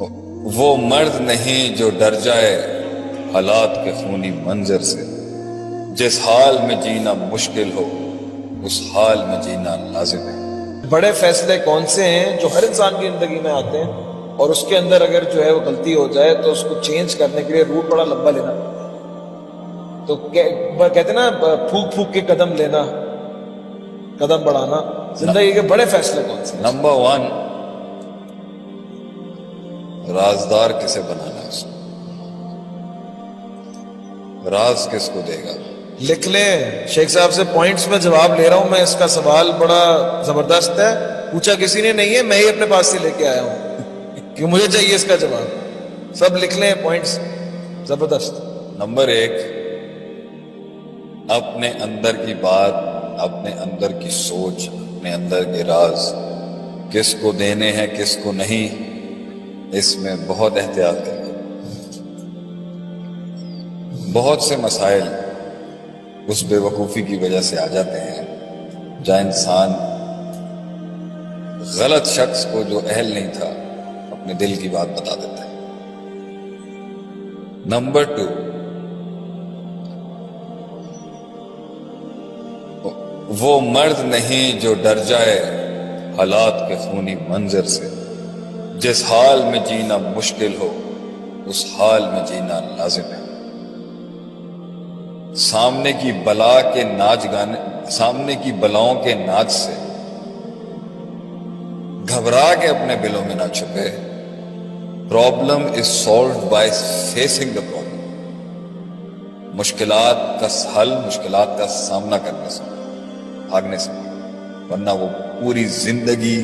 وہ مرد نہیں جو ڈر جائے حالات کے خونی منظر سے، جس حال میں جینا مشکل ہو اس حال میں جینا لازم ہے۔ بڑے فیصلے کون سے ہیں جو ہر انسان کی زندگی میں آتے ہیں اور اس کے اندر اگر جو ہے وہ غلطی ہو جائے تو اس کو چینج کرنے کے لیے روٹ بڑا لمبا لینا پڑتا ہے۔ تو کہتے ہیں نا پھونک پھونک کے قدم لینا، قدم بڑھانا۔ زندگی کے بڑے فیصلے کون سے ہیں؟ نمبر 1، رازدار کسے بنانا ہے، اس کو راز کس کو دے گا؟ لکھ لیں شیخ صاحب سے پوائنٹس میں جواب لے رہا ہوں میں، اس کا سوال بڑا زبردست ہے، پوچھا کسی نے نہیں ہے، میں ہی اپنے پاس سے لے کے آیا ہوں کہ مجھے چاہیے اس کا جواب۔ سب لکھ لیں پوائنٹس، زبردست۔ نمبر 1، اپنے اندر کی بات، اپنے اندر کی سوچ، اپنے اندر کے راز کس کو دینے ہیں کس کو نہیں، اس میں بہت احتیاط کریں۔ بہت سے مسائل اس بے وقوفی کی وجہ سے آ جاتے ہیں جہاں انسان غلط شخص کو جو اہل نہیں تھا اپنے دل کی بات بتا دیتا ہے۔ نمبر 2، وہ مرد نہیں جو ڈر جائے حالات کے خونی منظر سے، جس حال میں جینا مشکل ہو اس حال میں جینا لازم ہے۔ سامنے کی بلا کے ناچ گانے، سامنے کی بلاؤں کے ناچ سے گھبرا کے اپنے دلوں میں نہ چھپے۔ Problem is solved by facing the problem. مشکلات کا حل مشکلات کا سامنا کرنے سے، بھاگنے سے، ورنہ وہ پوری زندگی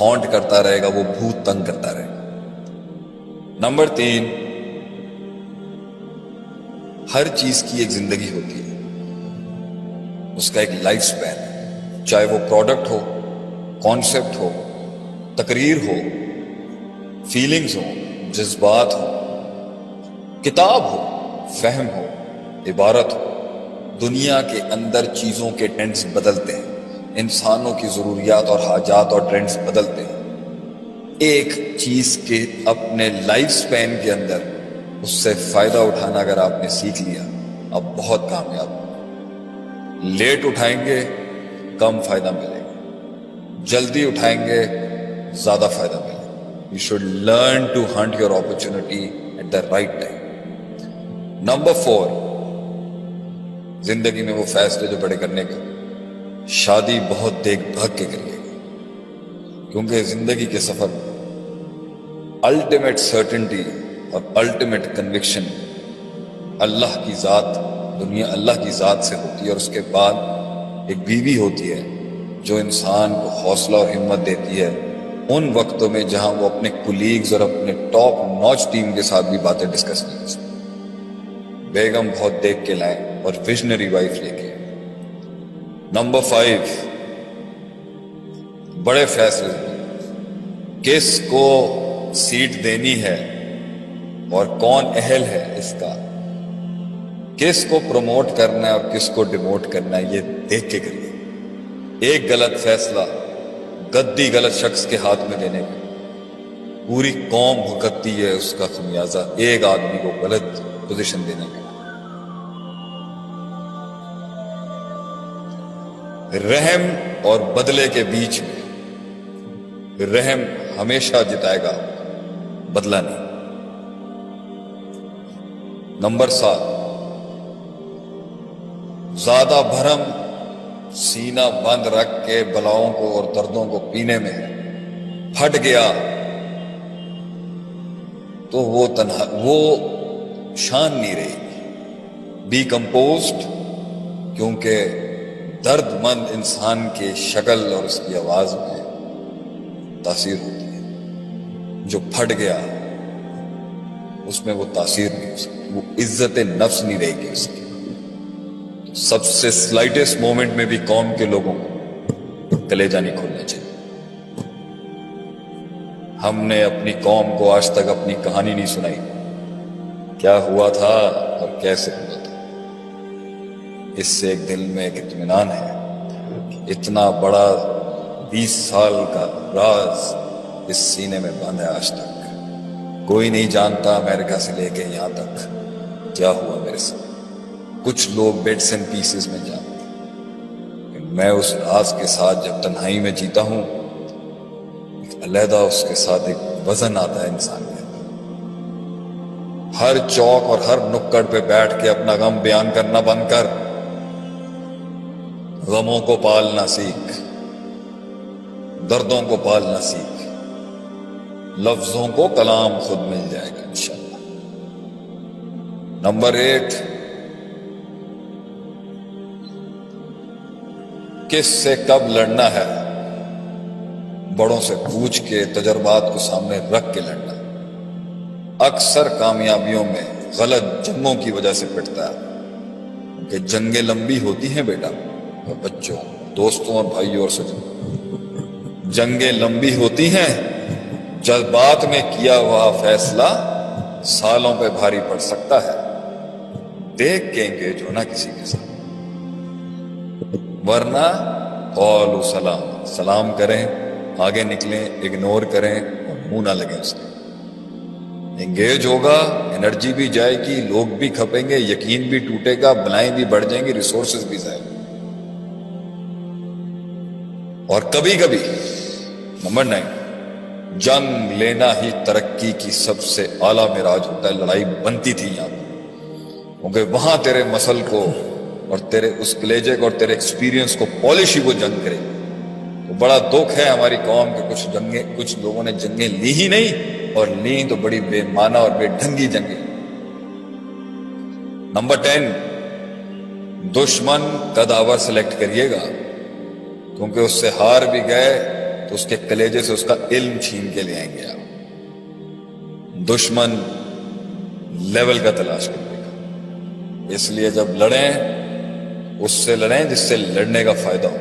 ہانٹ کرتا رہے گا، وہ بھوت تنگ کرتا رہے گا۔ نمبر 3، ہر چیز کی ایک زندگی ہوتی ہے، اس کا ایک لائف سپین ہے، چاہے وہ پروڈکٹ ہو، کانسیپٹ ہو، تقریر ہو، فیلنگز ہو، جذبات ہو، کتاب ہو، فہم ہو، عبارت ہو۔ دنیا کے اندر چیزوں کے ٹرینڈز بدلتے ہیں، انسانوں کی ضروریات اور حاجات اور ٹرینڈز بدلتے ہیں۔ ایک چیز کے اپنے لائف سپین کے اندر اس سے فائدہ اٹھانا اگر آپ نے سیکھ لیا، اب بہت کامیاب ہو۔ لیٹ اٹھائیں گے کم فائدہ ملے گا، جلدی اٹھائیں گے زیادہ فائدہ ملے گا۔ You should learn to hunt your opportunity at the right time۔ Number 4، زندگی میں وہ فیصلے جو بڑے کرنے کے، شادی بہت دیکھ بھگ کے کریے گا، کیونکہ زندگی کے سفر میں الٹیمیٹ سرٹنٹی اور الٹیمیٹ کنوکشن اللہ کی ذات، دنیا اللہ کی ذات سے ہوتی ہے، اور اس کے بعد ایک بیوی ہوتی ہے جو انسان کو حوصلہ اور ہمت دیتی ہے ان وقتوں میں جہاں وہ اپنے کولیگز اور اپنے ٹاپ نوچ ٹیم کے ساتھ بھی باتیں ڈسکس نہیں کر سکتے۔ بیگم بہت دیکھ کے لائیں اور ویژنری وائف لے کے۔ نمبر 5، بڑے فیصلے، کس کو سیٹ دینی ہے اور کون اہل ہے اس کا، کس کو پروموٹ کرنا ہے اور کس کو ڈیموٹ کرنا ہے، یہ دیکھ کے کریے۔ ایک غلط فیصلہ گدی غلط شخص کے ہاتھ میں دینے کا، پوری قوم بھگتتی ہے اس کا خمیازہ ایک آدمی کو غلط پوزیشن دینے کا۔ رحم اور بدلے کے بیچ میں رحم ہمیشہ جتائے گا، بدلہ نہیں۔ نمبر 7، زیادہ بھرم سینہ بند رکھ کے بلاؤں کو اور دردوں کو پینے میں پھٹ گیا تو وہ تنہا، وہ شان نہیں رہے گی۔ بی کمپوزڈ، کیونکہ درد مند انسان کے شکل اور اس کی آواز میں تاثیر ہوتی ہے، جو پھٹ گیا اس میں وہ تاثیر نہیں ہو سکتی، وہ عزت نفس نہیں رہے گی اس کی۔ سب سے سلائٹسٹ مومنٹ میں بھی قوم کے لوگوں کو کلیجہ نہیں کھولنا چاہیے۔ ہم نے اپنی قوم کو آج تک اپنی کہانی نہیں سنائی، کیا ہوا تھا اور کیسے ہوا تھا۔ اس سے ایک دل میں ایک اطمینان ہے، اتنا بڑا 20 سال کا راز اس سینے میں بند ہے آج تک۔ کوئی نہیں جانتا امریکہ سے لے کے یہاں تک کیا ہوا میرے ساتھ. کچھ لوگ بٹس اینڈ پیسز میں جانتے ہیں. میں اس راز کے ساتھ جب تنہائی میں جیتا ہوں، ایک علیحدہ اس کے ساتھ ایک وزن آتا ہے انسان کے اندر. ہر چوک اور ہر نکڑ پہ بیٹھ کے اپنا غم بیان کرنا بند کر، غموں کو پالنا سیکھ، دردوں کو پالنا سیکھ. لفظوں کو کلام خود مل جائے گا انشاءاللہ. نمبر 8، کس سے کب لڑنا ہے بڑوں سے پوچھ کے، تجربات کو سامنے رکھ کے لڑنا. اکثر کامیابیوں میں غلط جنگوں کی وجہ سے پٹتا ہے کہ جنگیں لمبی ہوتی ہیں بیٹا اور بچوں، دوستوں اور بھائیوں اور سجنوں، جنگیں لمبی ہوتی ہیں. جذبات میں کیا ہوا فیصلہ سالوں پہ بھاری پڑ سکتا ہے. دیکھ کے انگیج ہونا کسی کے ساتھ، ورنہ قول و سلام کریں، آگے نکلیں، اگنور کریں اور منہ نہ لگیں اس کے. انگیج ہوگا، انرجی بھی جائے گی، لوگ بھی کھپیں گے، یقین بھی ٹوٹے گا، بلائیں بھی بڑھ جائیں گی، ریسورسز بھی ضائع. اور کبھی کبھی نمبر 9، جنگ لینا ہی ترقی کی سب سے اعلیٰ معراج ہوتا ہے. لڑائی بنتی تھی یہاں پر، کیونکہ وہاں تیرے مسل کو اور تیرے اس کلیجے کو اور تیرے ایکسپیرینس کو پالش ہی وہ جنگ کرے. تو بڑا دکھ ہے ہماری قوم کے کچھ لوگوں نے جنگیں لی ہی نہیں، اور لیں تو بڑی بے معنی اور بے ڈھنگی جنگیں. نمبر 10، دشمن قداور سلیکٹ کریے گا، کیونکہ اس سے ہار بھی گئے تو اس کے کلیجے سے اس کا علم چھین کے لے آئیں گے آپ. دشمن لیول کا تلاش کریے گا. اس لیے جب لڑیں اس سے لڑیں جس سے لڑنے کا فائدہ ہو.